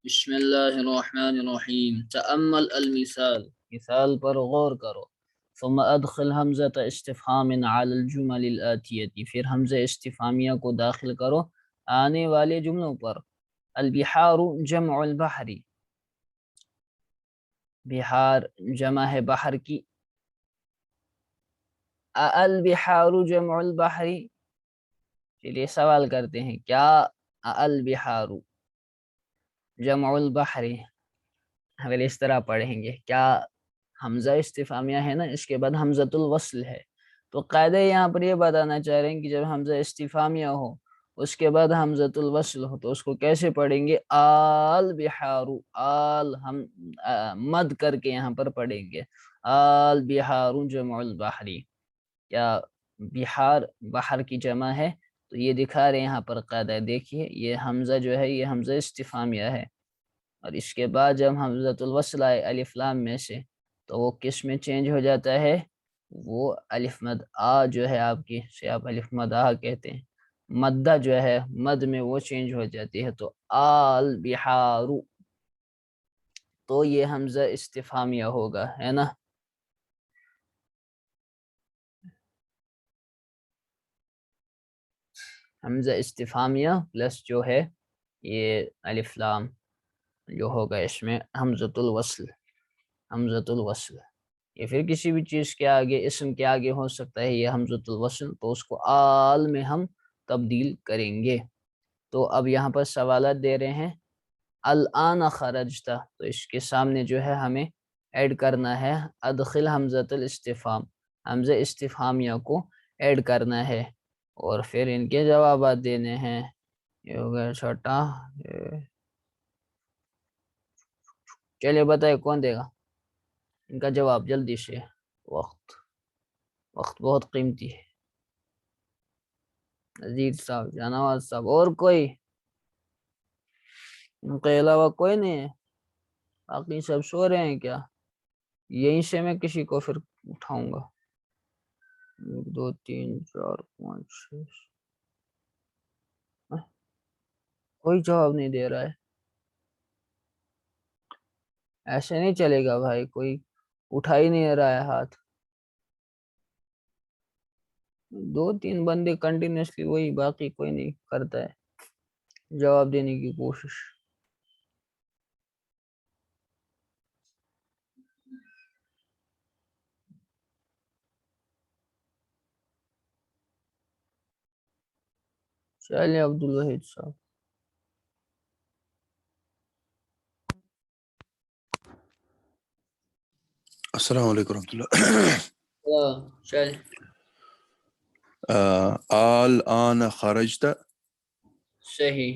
بسم اللہ الرحمن الرحیم تأمل المثال، مثال پر غور کرو. ثم ادخل حمزۃ استفہام علی الجمل الآتیہ، پھر حمزہ استفہامیہ کو داخل کرو آنے والے جملوں پر. البحار جمع البحری، بحار جمع ہے بحر کی. البحار جمع البحری، چلیے سوال کرتے ہیں کیا البحار جمع البحری، اگر اس طرح پڑھیں گے کیا حمزہ استفہامیہ ہے نا، اس کے بعد حمزۃ الوصل ہے، تو قاعدہ یہاں پر یہ بتانا چاہ رہے ہیں کہ جب حمزہ استفہامیہ ہو اس کے بعد حمزۃ الوصل ہو تو اس کو کیسے پڑھیں گے؟ آل بحارو، آل ہم مد کر کے یہاں پر پڑھیں گے. آل بحارو جمع البحری، کیا بحار بحر کی جمع ہے؟ تو یہ دکھا رہے ہیں یہاں پر قاعدہ، دیکھیے یہ حمزہ جو ہے یہ حمزہ استفہامیہ ہے، اور اس کے بعد جب حمزۃ الوصل آئے الف لام میں سے تو وہ کس میں چینج ہو جاتا ہے؟ وہ الف مد آ جو ہے آپ کی، سے آپ الف مد آ کہتے ہیں، مدہ جو ہے مد میں وہ چینج ہو جاتی ہے، تو آل بحارو، تو یہ حمزہ استفہامیہ ہوگا، ہے نا. حمزہ استفہامیہ پلس جو ہے یہ الف لام جو ہوگا اس میں حمزۃ الوصل، حمزۃ الوصل. یہ پھر کسی بھی چیز کے آگے، اسم کے آگے ہو سکتا ہے یہ حمزۃ الوصل، تو اس کو آل میں ہم تبدیل کریں گے. تو اب یہاں پر سوالات دے رہے ہیں الان خرجتا، تو اس کے سامنے جو ہے ہمیں ایڈ کرنا ہے ادخل حمزۃ الاستفہام، حمزہ استفہامیہ کو ایڈ کرنا ہے، اور پھر ان کے جوابات دینے ہیں. یہ ہو گیا چھوٹا. چلیے بتائے کون دے گا ان کا جواب جلدی سے، وقت بہت قیمتی ہے. عزیز صاحب، جانواز صاحب، اور کوئی؟ ان کے علاوہ کوئی نہیں ہے؟ باقی سب سو رہے ہیں کیا؟ یہیں سے میں کسی کو پھر اٹھاؤں گا. 1 2 3 4 5 6، کوئی جواب نہیں دے رہا ہے. ایسے نہیں چلے گا بھائی، کوئی اٹھا ہی نہیں رہا ہے ہاتھ. 2 3 بندے کنٹینیوسلی وہی، باقی کوئی نہیں کرتا ہے جواب دینے کی کوشش. چلیے عبدالوحید صاحب. السلام علیکم ورحمۃ اللہ. چل الآن خرجت، صحیح.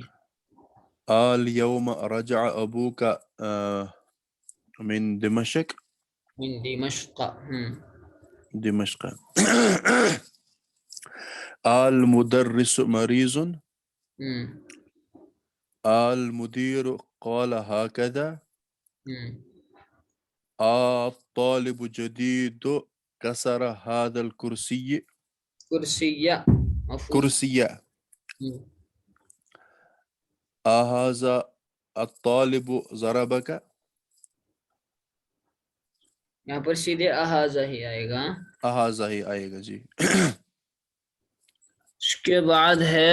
اليوم رجع أبوك من دمشق، من دمشق. دمشق. المدرس مريض، المدير قال هكذا، الطالب جديد كسر هذا الكرسي، کرسیہ مفعول. كرسي، هذا الطالب ضربك. یہاں پر سیدھے احاذہ ہی آئے گا. هذا ہی آئے گا جی. اس کے بعد ہے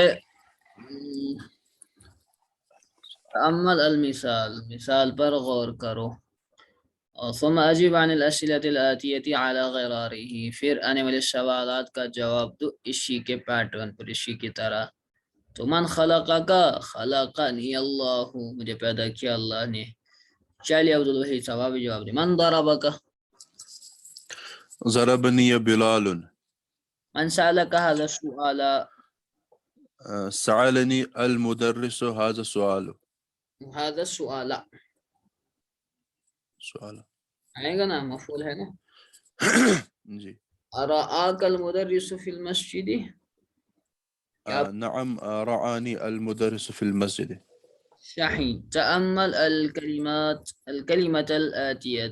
تأمل المثال، مثال پر غور کرو. ثم اجب عن الاسئلة الآتية على غراره، پھر آنے والے سوالات کا جواب دو اسی کے پیٹرن پر، اسی کی طرح. تو من خلقک، خلقنی اللہ، مجھے پیدا کیا اللہ نے. چلیے عبدالوحید صاحب جواب دیں. من ضربک، ضربني بلال. من سألک هذا السؤال، سألني المدرس هذا السؤال. هذا السؤال سؤال آئے گا نا، مفعول ہے نا. جی. رآک المدرس فی المسجد، کیا نعم رعاني المدرس في المسجد. صحیح. تأمل الکلمات، الکلمۃ الآتیہ،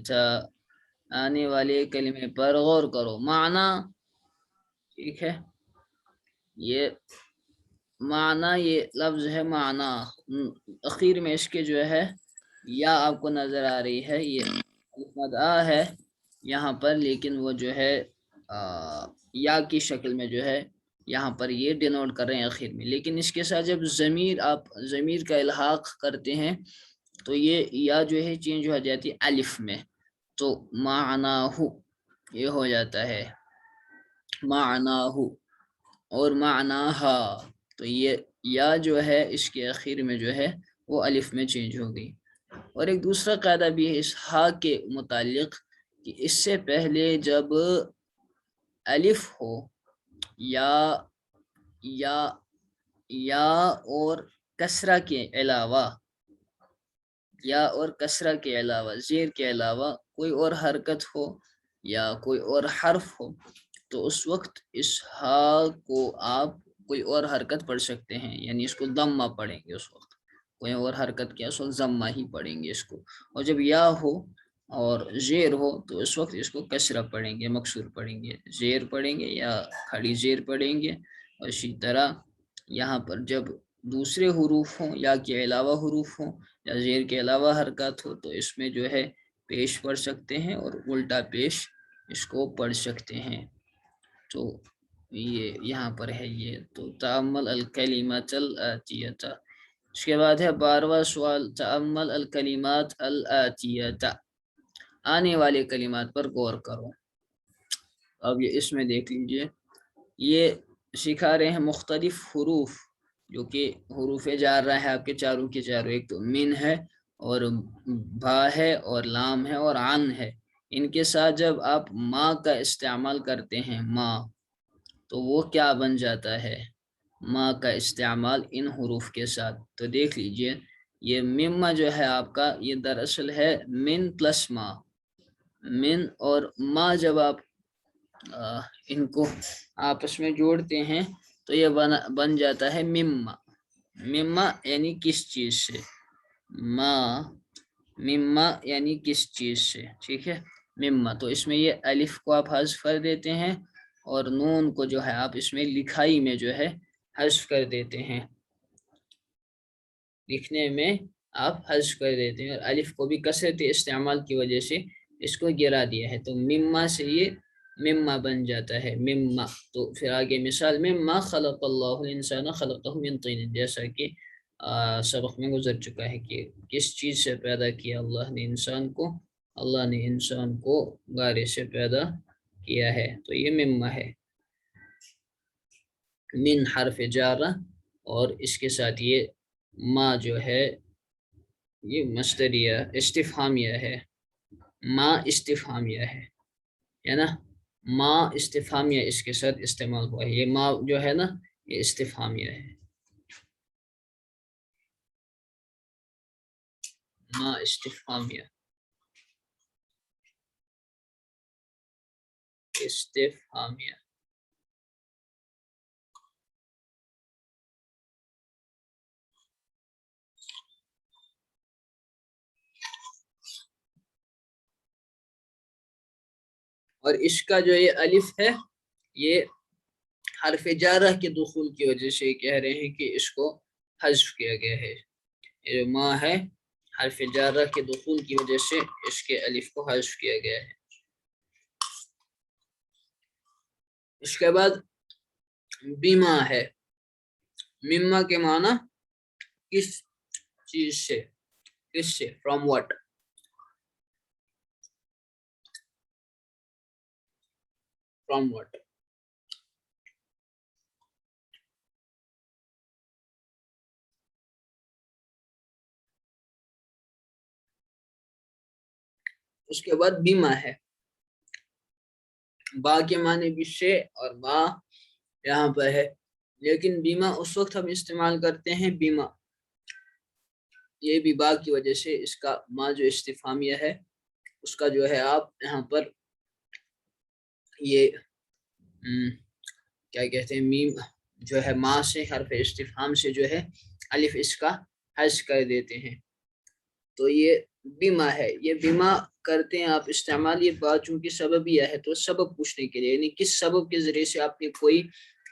آنے والے کلمے پر غور کرو. معنی، ٹھیک ہے، یہ معنی، یہ لفظ ہے معنی، اخیر میں اس کے جو ہے یا آپ کو نظر آ رہی ہے، یہ الف مد آ ہے یہاں پر، لیکن وہ جو ہے یا کی شکل میں جو ہے یہاں پر یہ ڈینوٹ کر رہے ہیں آخر میں، لیکن اس کے ساتھ جب آپ ضمیر کا الحاق کرتے ہیں تو یہ یا جو ہے چینج ہو جاتی ہے الف میں، تو معناہ یہ ہو جاتا ہے معناہ، اور معناہا، تو یہ یا جو ہے اس کے اخیر میں جو ہے وہ الف میں چینج ہو گئی۔ اور ایک دوسرا قاعدہ بھی ہے اس ہا کے متعلق کہ اس سے پہلے جب الف ہو یا یا یا اور کسرہ کے علاوہ زیر کے علاوہ کوئی اور حرکت ہو یا کوئی اور حرف ہو تو اس وقت اس ہا کو آپ کوئی اور حرکت پڑھ سکتے ہیں، یعنی اس کو ضمہ پڑھیں گے، اس وقت کوئی اور حرکت کیا اس وقت ضمہ ہی پڑھیں گے اس کو، اور جب یا ہو اور زیر ہو تو اس وقت اس کو کسرہ پڑھیں گے، مکسور پڑھیں گے، زیر پڑھیں گے یا کھڑی زیر پڑھیں گے۔ اور اسی طرح یہاں پر جب دوسرے حروف ہوں یا کے علاوہ حروف ہوں یا زیر کے علاوہ حرکات ہو تو اس میں جو ہے پیش پڑھ سکتے ہیں اور الٹا پیش اس کو پڑھ سکتے ہیں۔ تو یہ یہاں پر ہے یہ تو تأمل الکلمات الآتیۃ۔ اس کے بعد ہے 12واں سوال، تأمل الکلمات الآتیۃ، آنے والے کلمات پر غور کرو۔ اب یہ اس میں دیکھ لیجئے، یہ سکھا رہے ہیں مختلف حروف جو کہ حروف جارہ ہے آپ کے چاروں کے چاروں، ایک تو من ہے اور با ہے اور لام ہے اور عن ہے، ان کے ساتھ جب آپ ما کا استعمال کرتے ہیں ما، تو وہ کیا بن جاتا ہے، ما کا استعمال ان حروف کے ساتھ، تو دیکھ لیجئے یہ مما جو ہے آپ کا یہ دراصل ہے من پلس ما، من اور ما جب آپ ان کو آپس میں جوڑتے ہیں تو یہ بن جاتا ہے مما، مما یعنی کس چیز سے، مما یعنی کس چیز سے، ٹھیک ہے، مما، تو اس میں یہ الف کو آپ حذف کر دیتے ہیں اور نون کو جو ہے آپ اس میں لکھائی میں جو ہے حذف کر دیتے ہیں، لکھنے میں آپ حذف کر دیتے ہیں، اور الف کو بھی کثرت استعمال کی وجہ سے اس کو گرا دیا ہے، تو مما سے یہ مما بن جاتا ہے مما۔ تو پھر آگے مثال، مما خلق اللہ الانسان خلقہ من طین، جیسا کہ سبق میں گزر چکا ہے کہ کس چیز سے پیدا کیا اللہ نے انسان کو، اللہ نے انسان کو غارے سے پیدا کیا ہے، تو یہ مما ہے۔ من حرف جارہ اور اس کے ساتھ یہ ما جو ہے یہ مصدریہ استفہامیہ ہے، ما استفہامیہ ہے نا، ما استفہامیہ اس کے ساتھ استعمال ہوا ہے، یہ ما جو ہے نا یہ استفہامیہ ہے، ما استفہامیہ استفہامیہ۔ اور اس کا جو یہ الف ہے یہ حرف جارہ کے دخول کی وجہ سے کہہ رہے ہیں کہ اس کو حذف کیا گیا ہے، یہ ما ہے حرف جارہ کے دخول کی وجہ سے اس کے الف کو حذف کیا گیا ہے۔ اس کے بعد بیما ہے، مما کے معنی کس چیز سے، کس سے، فرام واٹ، فرام واٹ۔ اس کے بعد بیما ہے، با کے معنی بھی سے اور با یہاں پر ہے، لیکن بیما اس وقت ہم استعمال کرتے ہیں بیما، یہ بھی با کی وجہ سے اس کا ما جو استفہامیہ ہے اس کا جو ہے آپ یہاں پر یہ کیا کہتے ہیں میم جو ہے ما سے حرف استفہام سے جو ہے الف اس کا حذف کر دیتے ہیں، تو یہ بیما ہے، یہ بیما کرتے ہیں آپ استعمال، یہ بات چونکہ سببیہ ہے تو سبب پوچھنے کے لیے، یعنی کس سبب کے ذریعے سے آپ نے کوئی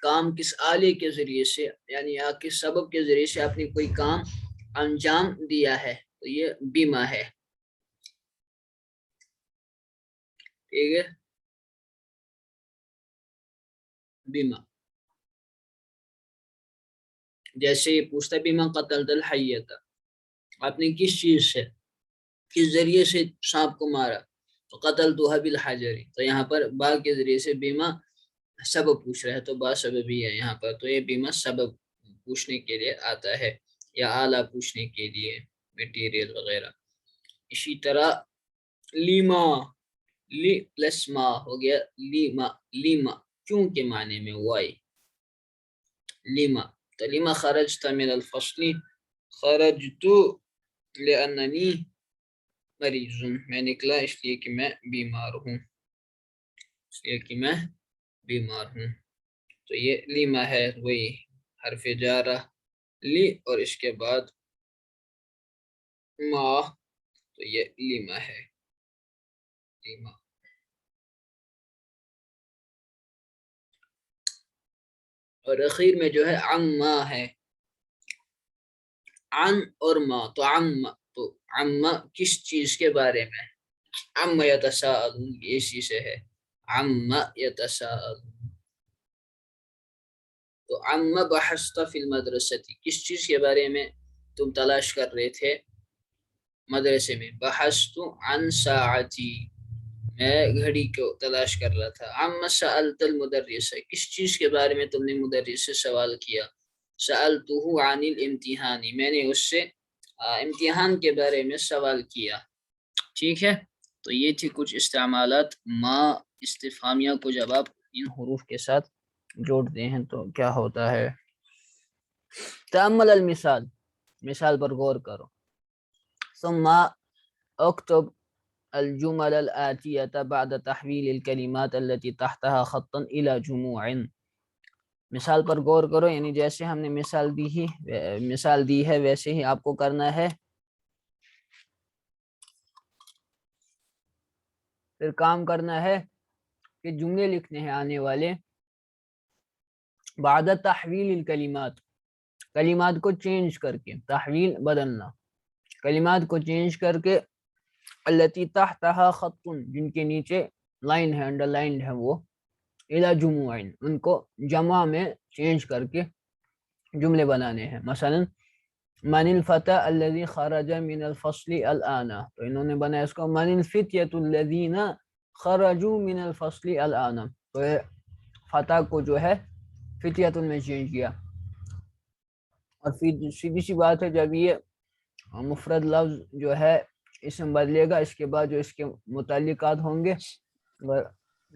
کام، کس آلے کے ذریعے سے، یعنی کس سبب کے ذریعے سے آپ نے کوئی کام انجام دیا ہے، تو یہ بیما ہے، ٹھیک ہے، بیما. جیسے یہ پوچھتا ہے بیما قتلت الحیۃ، آپ نے کس چیز سے، کس ذریعے سے سانپ کو مارا، تو قتلتها بالحجر، تو یہاں پر با کے ذریعے سے بیما سبب پوچھ رہا ہے، تو با سبب ہی ہے یہاں پر، تو یہ بیما سبب پوچھنے کے لیے آتا ہے یا آلہ پوچھنے کے لیے، میٹیریل وغیرہ. اسی طرح لیما، لی پلس ما ہو گیا لیما، لیما کیوں کے معنی میں وائی، لیما. تو لیما خرجت من الفصل، خرجت لأننی مریض، میں نکلا اس لیے کہ میں بیمار ہوں، اس لیے کہ میں بیمار ہوں. تو یہ لیما ہے، وہی حرف جارہ لی اور اس کے بعد ما، تو یہ لیما ہے، لیما. اور اخیر میں جو ہے عما ہے، عن اور ما. تو عما کس چیز کے بارے میں، عما یتساءلون اسی سے ہے، عما یتساءلون. تو عما بحثت فی المدرسۃ، کس چیز کے بارے میں تم تلاش کر رہے تھے مدرسے میں، بحثت عن ساعتی، میں گھڑی کو تلاش کر رہا تھا. عما سألت المدرس، کس چیز کے بارے میں تم نے مدرس سے سوال کیا، سألته عن الامتحان، میں نے اس سے امتحان کے بارے میں سوال کیا. ٹھیک ہے، تو یہ تھی کچھ استعمالات ما استفہامیہ کو جب آپ ان حروف کے ساتھ جوڑتے ہیں تو کیا ہوتا ہے. تأمل المثال، مثال پر غور کرو. ثم اکتب الجمل الآتیة بعد تحویل الکلمات التي تحتها خطا الى جموع. مثال پر غور کرو، یعنی جیسے ہم نے مثال دی ہے ویسے ہی آپ کو کرنا ہے. پھر کام کرنا ہے کہ جملے لکھنے ہیں آنے والے بعد تحویل الکلمات، کلمات کو چینج کر کے، تحویل بدلنا، کلمات کو چینج کر کے، التی تحتها خط، جن کے نیچے لائن ہے، انڈر لائنڈ ہے وہ، الى جموع، ان کو جمع میں چینج کر کے جملے بنانے ہیں. مثلا من الفتى الذي خرج من الفصل الآن، تو انہوں نے بنایا اس کو من الفتية الذين خرجوا من الفصل الآن، تو فتح کو جو ہے فتیۃ میں چینج کیا. اور پھر سیدھی سی بات ہے، جب یہ مفرد لفظ جو ہے اسم بدلے گا، اس کے بعد جو اس کے متعلقات ہوں گے،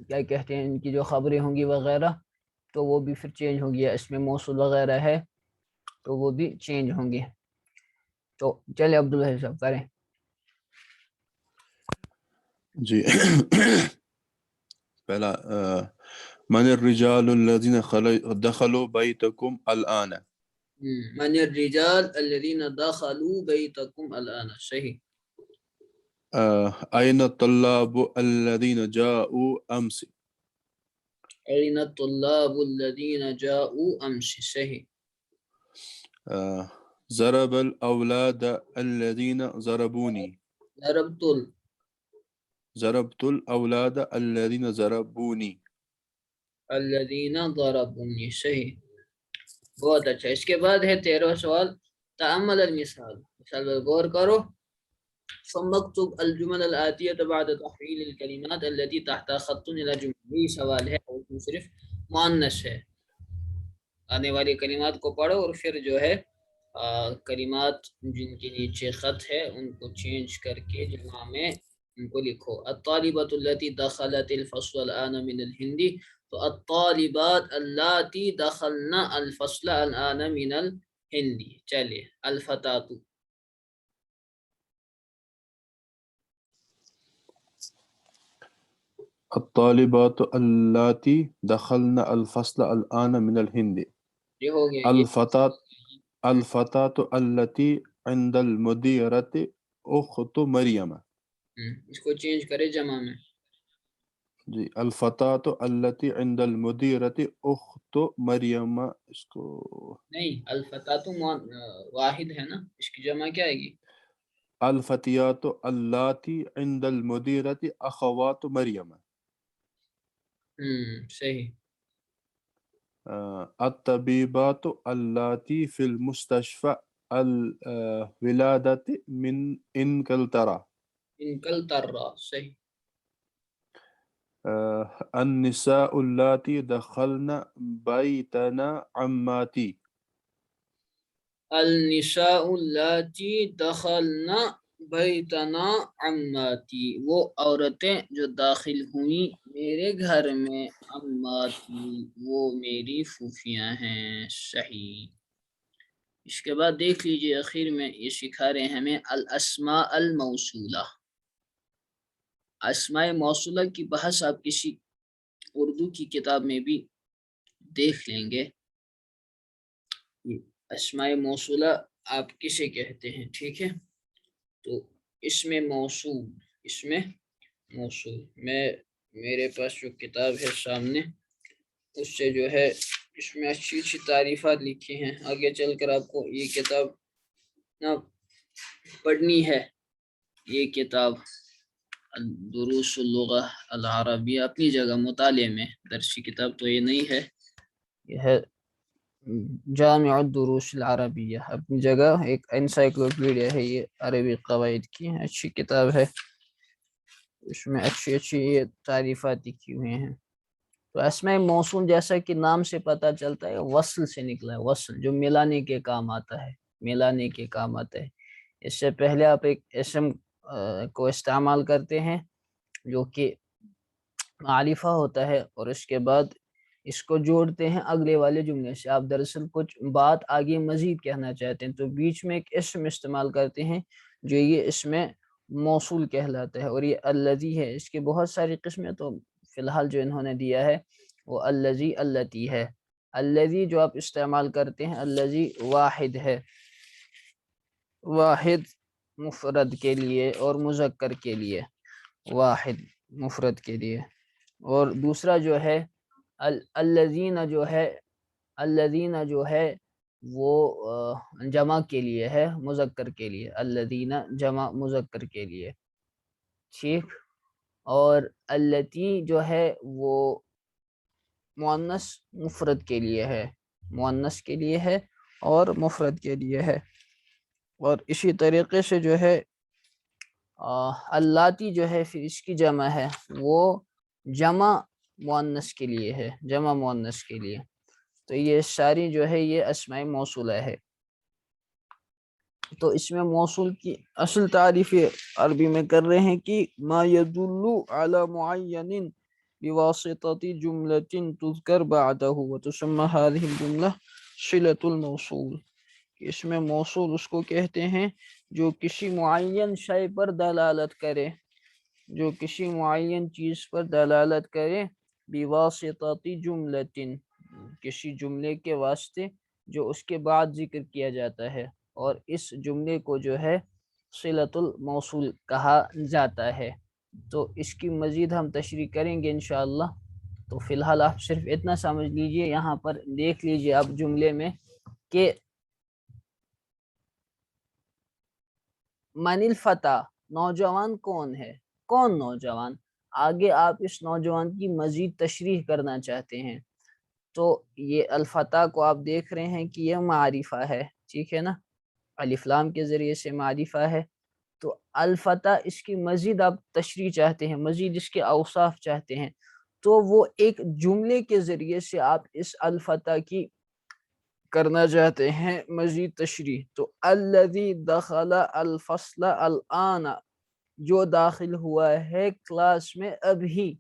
کیا کہتے ہیں، ان کی جو خبریں ہوں گی وغیرہ، تو وہ بھی پھر چینج ہوں گی. اس میں موصول وغیرہ ہے تو وہ بھی چینج ہوں گی. تو چلے عبداللہ صاحب کریں. جی پہلا من الرجال الذين دخلوا بيتكم الآن، من الرجال الذين دخلوا بيتكم الآن، صحیح. أين الطلاب الذين جاءوا أمس، أين الطلاب الذين جاءوا أمس، صحیح. ضرب الأولاد الذين ضربوني، ضربت الأولاد الذين ضربوني، الذين ضربوني، صحیح. بہت اچھا. اس کے بعد ہے 13واں سوال، تأمل المثال، مثال پر غور کرو. ثم اكتب الجمل الآتية بعد تحويل الكلمات التي تحتها خط إلى جملة. یہ سوال ہے اور اس میں صرف مؤنث ہے، آنے والی کلمات کو پڑھو اور پھر جو ہے کلمات جن کے نیچے خط ہے ان کو چینج کر کے جمع میں ان کو لکھو. الطالبات التي دخلت الفصل الآن من الهند، تو الطالبات اللاتی دخلنا الفصل الآن من الهند. چلے الفتاة، الطالبات اللاتي دخلن الفصل الآن من الهند، یہ ہو گیا. الفتاة التي عند المديرة أخت مريم. اس کو چینج کرے جمع میں. جی الفتاة التي عند المديرة أخت مريم، اس کو نہیں، الفتاة واحد ہے نا، اس کی جمع کیا آئے گی؟ الفتيات اللاتي عند المديرة أخوات مريم. صحیح. الطبيبات اللاتي في المستشفى الولادة من إنجلترا. انکلترا. صحیح. النساء اللاتي دخلن بيتنا عماتي. النساء اللاتی دخلنا بیتنا عماتی، وہ عورتیں جو داخل ہوئیں میرے گھر میں، عماتی وہ میری پھوپھیاں ہیں. صحیح. اس کے بعد دیکھ لیجئے اخیر میں یہ سکھا رہے ہیں ہمیں الاسماء الموصولہ. اسماء موصولہ کی بحث آپ کسی اردو کی کتاب میں بھی دیکھ لیں گے. اسماء موصولہ آپ کسے کہتے ہیں؟ ٹھیک ہے، تو اسم موصول، اسم موصول میں میرے پاس جو کتاب ہے سامنے، اس سے جو ہے اس میں اچھی اچھی تعریفات لکھی ہیں. آگے چل کر آپ کو یہ کتاب نہ پڑھنی ہے. یہ کتاب دروس اللغہ العربیہ اپنی جگہ مطالعے میں، درسی کتاب تو یہ نہیں ہے، یہ ہے جامع الدروس العربیہ، اپنی جگہ ایک انسائکلوپیڈیا ہے یہ عربی قواعد کی، اچھی کتاب ہے. اس میں اچھی اچھی یہ تعریفات لکھی ہوئی ہیں. تو اسماء موصول جیسا کہ نام سے پتہ چلتا ہے وصل سے نکلا ہے، وصل جو ملانے کے کام آتا ہے، ملانے کے کام آتا ہے. اس سے پہلے آپ ایک اسم کو استعمال کرتے ہیں جو کہ معرفہ ہوتا ہے، اور اس کے بعد اس کو جوڑتے ہیں اگلے والے جملے سے. آپ دراصل کچھ بات آگے مزید کہنا چاہتے ہیں تو بیچ میں ایک اسم استعمال کرتے ہیں جو یہ اسم موصول کہلاتا ہے. اور یہ الذی ہے، اس کے بہت ساری قسمیں، تو فی الحال جو انہوں نے دیا ہے وہ الذی اللتی ہے. الذی جو آپ استعمال کرتے ہیں، الذی واحد ہے، واحد مفرد کے لیے اور مذکر کے لیے، واحد مفرد کے لیے. اور دوسرا جو ہے الذین جو ہے، الذین جو ہے وہ جمع کے لیے ہے، مذکر کے لیے، الذین جمع مذکر کے لیے. ٹھیک. اور اللتی جو ہے وہ مؤنث مفرد کے لیے ہے، مؤنث کے لیے ہے اور مفرد کے لیے ہے. اور اسی طریقے سے جو ہے اللاتی جو ہے پھر اس کی جمع ہے، وہ جمع مؤنث کے لیے ہے، جمع مؤنث کے لیے. تو یہ ساری جو ہے یہ اسماء موصولہ ہے. تو اس میں موصول کی اصل تعریف عربی میں کر رہے ہیں کہ ما يدل على معین بواسطة جملة تذکر بعدہ وتسمى هذه الجملة صلة الموصول. اس میں موصول اس کو کہتے ہیں جو کسی معین شے پر دلالت کرے، جو کسی معین چیز پر دلالت کرے، بواسطة جملة کسی جملے کے واسطے جو اس کے بعد ذکر کیا جاتا ہے، اور اس جملے کو جو ہے صلۃ الموصول کہا جاتا ہے. تو اس کی مزید ہم تشریح کریں گے انشاءاللہ. تو فی الحال آپ صرف اتنا سمجھ لیجئے، یہاں پر دیکھ لیجئے آپ جملے میں کہ من الفتح، نوجوان کون ہے، کون نوجوان. آگے آپ اس نوجوان کی مزید تشریح کرنا چاہتے ہیں. تو یہ الفتح کو آپ دیکھ رہے ہیں کہ یہ معرفہ ہے، ٹھیک ہے نا، الف لام کے ذریعے سے معرفہ ہے. تو الفتح اس کی مزید آپ تشریح چاہتے ہیں، مزید اس کے اوصاف چاہتے ہیں، تو وہ ایک جملے کے ذریعے سے آپ اس الفتح کی کرنا چاہتے ہیں مزید تشریح. تو الذی دخل الفصل الآن، جو داخل ہوا ہے کلاس میں ابھی،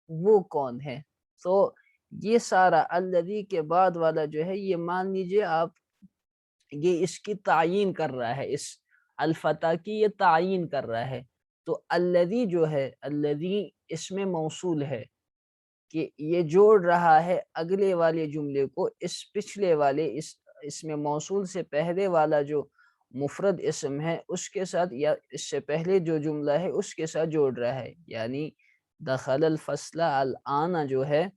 وہ کون ہے. تو یہ سارا الذی کے بعد والا جو ہے یہ مان لیجئے آپ یہ اس کی تعیین کر رہا ہے، اس الفتح کی یہ تعیین کر رہا ہے. تو الذی جو ہے، الذی اسم موصول ہے کہ یہ جوڑ رہا ہے اگلے والے جملے کو اس پچھلے والے اس اسم موصول سے پہلے والا جو مفرد اسم ہے اس کے ساتھ، یا اس سے پہلے جو جملہ ہے اس کے ساتھ جوڑ رہا ہے. یعنی دخل الفصل الآن جو ہے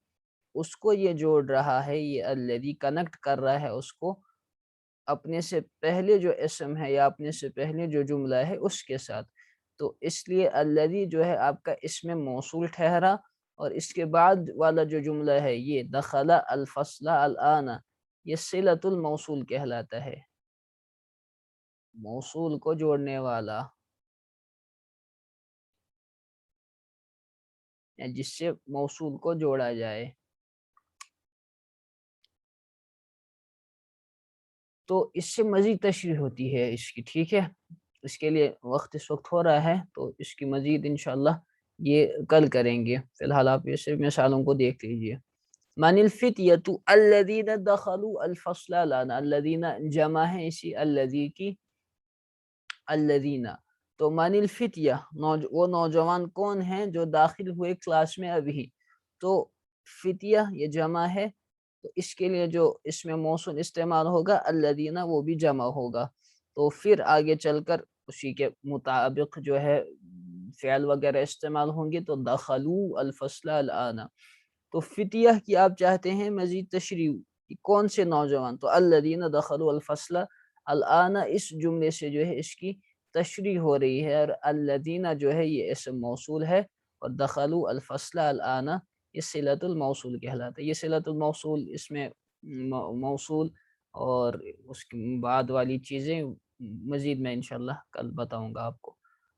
اس کو یہ جوڑ رہا ہے، یہ الذی کنیکٹ کر رہا ہے اس کو اپنے سے پہلے جو اسم ہے یا اپنے سے پہلے جو جملہ ہے اس کے ساتھ، تو اس لیے الذی جو ہے آپ کا اسم موصول ٹھہرا، اور اس کے بعد والا جو جملہ ہے یہ دخل الفصل الآن، یہ صلۃ الموصول کہلاتا ہے، موصول کو جوڑنے والا، یا جس سے موصول کو جوڑا جائے۔ تو اس سے مزید تشریح ہوتی ہے اس کی، ٹھیک ہے، اس کے لیے وقت اس وقت ہو رہا ہے، تو اس کی مزید انشاءاللہ یہ کل کریں گے، فی الحال آپ یہ صرف مثالوں کو دیکھ لیجئے۔ من الفتیۃ الذین دخلوا الفصل الآن، الذین جمع ہے اسی الذی کی، الذین، تو من الفتیہ وہ نوجوان کون ہیں جو داخل ہوئے کلاس میں ابھی، تو فتیہ یہ جمع ہے، تو اس کے لیے جو اس میں موصول استعمال ہوگا الذین، وہ بھی جمع ہوگا، تو پھر آگے چل کر اسی کے مطابق جو ہے فعل وغیرہ استعمال ہوں گے، تو دخلوا الفصل الآن، تو فتیہ کی آپ چاہتے ہیں مزید تشریح کہ کون سے نوجوان، تو الذین دخلوا الفصل الآن، اس جملے سے جو ہے اس کی تشریح ہو رہی ہے، اور الذین جو ہے یہ اسم موصول ہے، اور دخلوا الفصل الآن یہ صلۃ الموصول کہلاتا ہے۔ یہ صلۃ الموصول اس میں موصول اور اس کے بعد والی چیزیں مزید میں انشاءاللہ کل بتاؤں گا آپ کو۔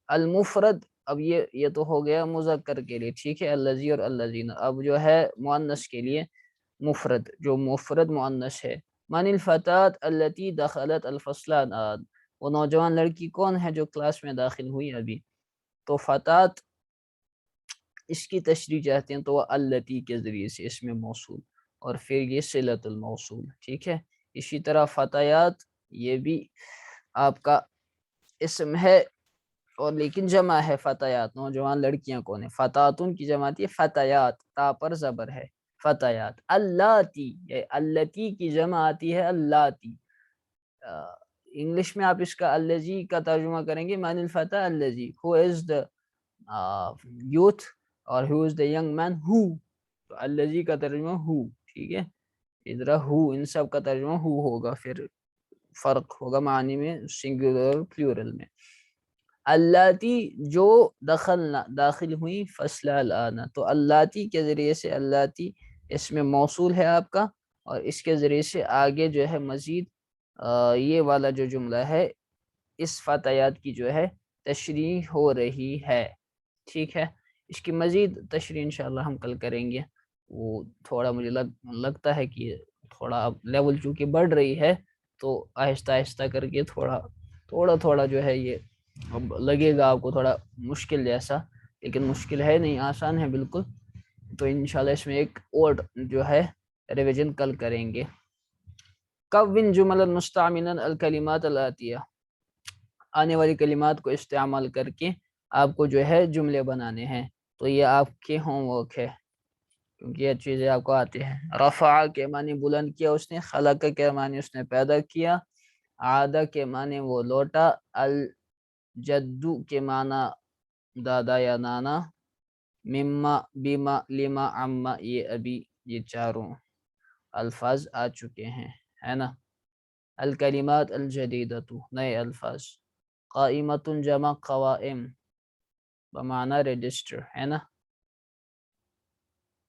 المفرد، اب یہ تو ہو گیا مذکر کے لیے، ٹھیک ہے، الذی اور الذین، اب جو ہے مؤنث کے لیے مفرد، جو مفرد مؤنث ہے، من الفتاة التي دخلت الفصل الآن، وہ نوجوان لڑکی کون ہے جو کلاس میں داخل ہوئی ابھی، تو فتاة اس کی تشریح چاہتے ہیں تو وہ التی کے ذریعے سے اس میں موصول، اور پھر یہ صلۃ الموصول، ٹھیک ہے۔ اسی طرح فتیات یہ بھی آپ کا اسم ہے، اور لیکن جمع ہے فتیات، نوجوان لڑکیاں کون ہیں، فتاتن کی جمع آتی ہے فتیات، تا پر زبر ہے، فتیات، اللاتی، یہ التی کی جمع آتی ہے اللاتی، انگلش میں آپ اس کا الذی کا ترجمہ کریں گے من الفتى الذی who is the youth اور who is the young man who، تو الذی کا ترجمہ who، ٹھیک ہے، ادھر who، ان سب کا ترجمہ who ہوگا، پھر فرق ہوگا معنی میں سنگولر اور پلیورل میں۔ اللاتی جو دخلنا داخل ہوئی فصل الآن، تو اللاتی کے ذریعے سے، اللاتی اس میں موصول ہے آپ کا، اور اس کے ذریعے سے آگے جو ہے مزید یہ والا جو جملہ ہے اس فتیات کی جو ہے تشریح ہو رہی ہے، ٹھیک ہے۔ اس کی مزید تشریح انشاءاللہ ہم کل کریں گے، وہ تھوڑا مجھے لگتا ہے کہ تھوڑا اب لیول چونکہ بڑھ رہی ہے، تو آہستہ آہستہ کر کے تھوڑا جو ہے یہ اب لگے گا آپ کو تھوڑا مشکل جیسا، لیکن مشکل ہے نہیں، آسان ہے بالکل، تو انشاءاللہ اس میں ایک اور جو ہے ریویژن کل کریں گے۔ کون جملا مستعملا الکلمات الآتیہ، آنے والی کلمات کو استعمال کر کے آپ کو جو ہے جملے بنانے ہیں، تو یہ آپ کے ہوم ورک ہے، کیونکہ یہ چیزیں آپ کو آتی ہیں۔ رفع کے معنی بلند کیا اس نے، خلق کے معنی اس نے پیدا کیا، عاد کے معنی وہ لوٹا، الجدو کے معنی دادا یا نانا، مما بیما لما عما، یہ ابھی یہ چاروں الفاظ آ چکے ہیں، ہے نا۔ الکلمات الجدیدۃ، نئے الفاظ، قائمۃ جمع قوائم بمعنی رجسٹر، ہے نا،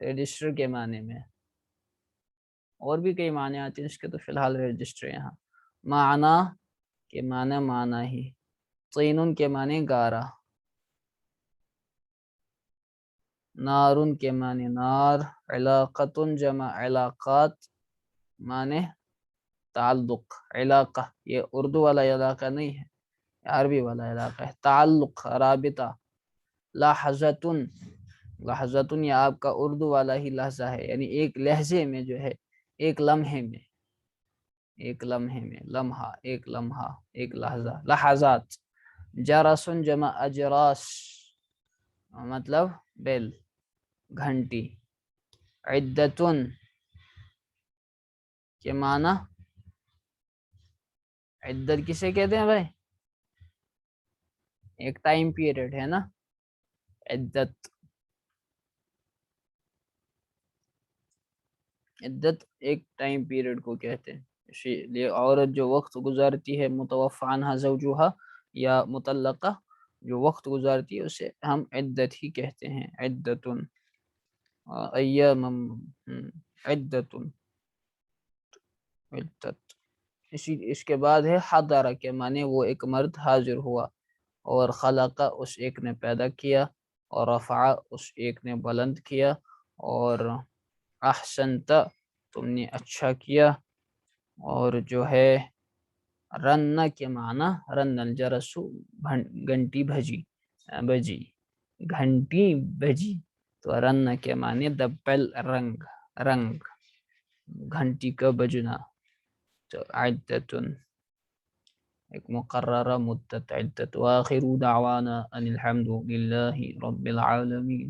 رجسٹر کے معنی میں، اور بھی کئی معنی آتے ہیں اس کے، تو فی الحال رجسٹر یہاں۔ معنی کے معنی معنی ہی، طین کے معنی گارا، نارن کے معنی نار، علاقۃ جمع علاقات معنی تعلق، علاقہ یہ اردو والا علاقہ نہیں ہے، عربی والا علاقہ ہے، تعلق رابطہ، لحظتن، لحظتن یہ آپ کا اردو والا ہی لحظہ ہے، یعنی ایک لہجے میں جو ہے، ایک لمحے میں، ایک لمحے میں، لمحہ، ایک لمحہ، ایک لحظہ، لحظات۔ جرسن جمع اجراس، مطلب بیل، گھنٹی۔ عدتن کے معنی، عدت کسے کہتے ہیں بھائی، ایک ٹائم پیریڈ ہے نا، عدت، عدت ایک ٹائم پیریڈ کو کہتے ہیں، اسی لیے عورت جو وقت گزارتی ہے متوفی عنہا زوجها یا مطلقہ جو وقت گزارتی ہے اسے ہم عدت ہی کہتے ہیں، عدتن ایام عدتن عدت۔ اس کے بعد ہے حضر کے معنی وہ ایک مرد حاضر ہوا، اور خلق اس ایک نے پیدا کیا، اور رفع اس ایک نے بلند کیا، اور احسنت تم نے اچھا کیا، اور جو ہے رن کے معنی رن الجرس گھنٹی بجی گھنٹی بجی، تو رن کے معنی دبل رنگ گھنٹی کا بجنا، تو عدتن ایک مقررہ مدت عدت۔ وآخر دعوانا ان الحمد للہ رب العالمین۔